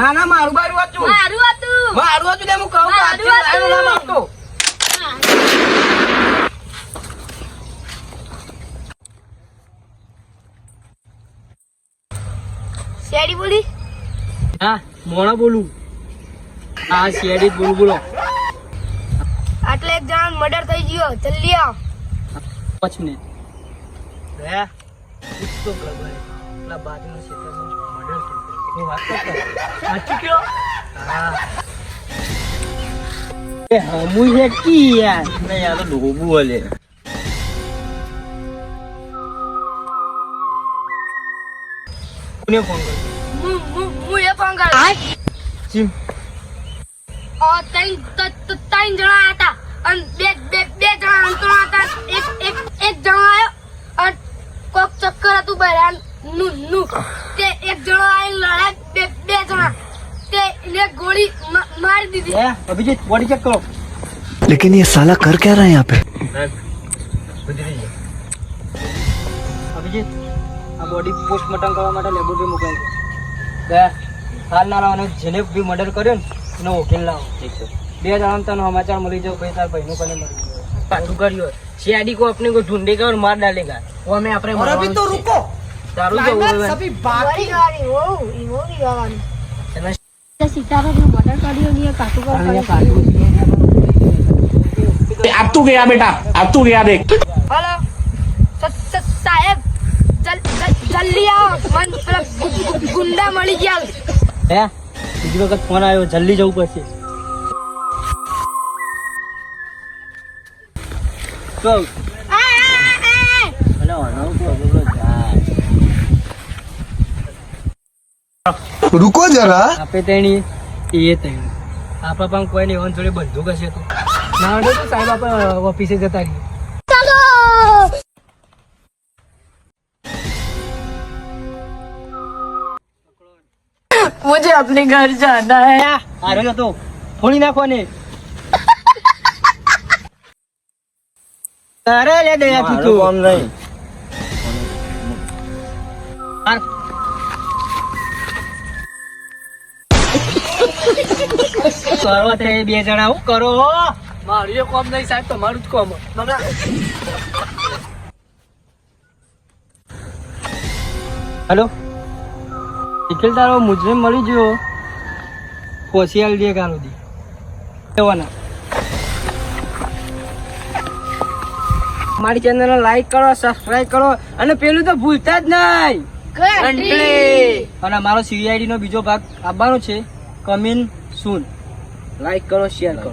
ના ના મારું બારું હતું તે હું કહું નામ આપતો શેડી બોલી હા મોણા બોલું હા શેડી બોલું બોલો આટલે એક જણ મર્ડર થઈ ગયો જલ્દી આવ 5 મિનિટ હે તો ખબર ના બાજુનો ક્ષેત્રમાં મર્ડર થઈ વાત કરતો સાચું કયો હા એ હમું છે કી યાર ને યાર તો ડોબુ બોલે કોને ફોન કર્યો હું એ ફોન કર સિમ ત્રણ જણા હતા અને બે જણા અંતરો હતા એક જણો આવ્યો અને કોક ચક્કર હતું બહેરાન નું તે એક જણો આવી લડાય બે જણા તે એને ગોળી મારી દીધી હે અભિજીત બોડી ચેક કરો लेकिन ये साला कर क्या रहा है यहाँ पे અભિજીત આ બોડી પોસ્ટમોર્ટમ કરવા માટે લેબોરેટરી મોકલાય છે હાલ ના લાવવાનો જેને બી મર્ડર કર્યો ને એનો વકીલ લાવો ઠીક છે 2 જણા તને સમાચાર મળી જાવ ભાઈ તાર ભાઈનું કને મળી ગયો પાછું કર્યો सीआईडी को अपने को ढूंढेगा और मार डालेगा वो हमें अपने और अभी तो रुको दारू जो સભી બાકી ગાડી ઓ ઈ ગાવાની સીતારામ નું મર્ડર કર્યો ને કાટુ अब तू गया बेटा अब तू गया देख हेलो साहेब जल्दी आओ मन गुंडा मળી ગયા હે બીજી વખત ફોન આવ્યો જલ્દી જવું પડશે તો હેલો रुको जरा આપે તેણી એ તેણી આપા પણ કોઈ નહીં ઓન જોડે બંદૂક હશે તો ના તો સાહેબ આપણે ઓફિસે જતા રહીએ चलो मुझे अपने घर जाना है આરે તો ફોડી નાખો ને અરે લે દે તું તો કોમ નહીં કરવા તે બે જણા હું કરો મારું એ કોમ નહીં સાહેબ તમારું જ કોમ હેલો નિખિલ તારો મુજરીમ મળી ગયો હોશિયાર દે ગાનો દી એવાના મારી ચેનલને લાઈક કરો સબસ્ક્રાઇબ કરો અને પેલું તો ભૂલતા જ નહીં ઘંટડી અને મારો સીઆઈડી નો બીજો ભાગ આવવાનો છે કમિંગ સૂન લાઈક કરો શેર કરો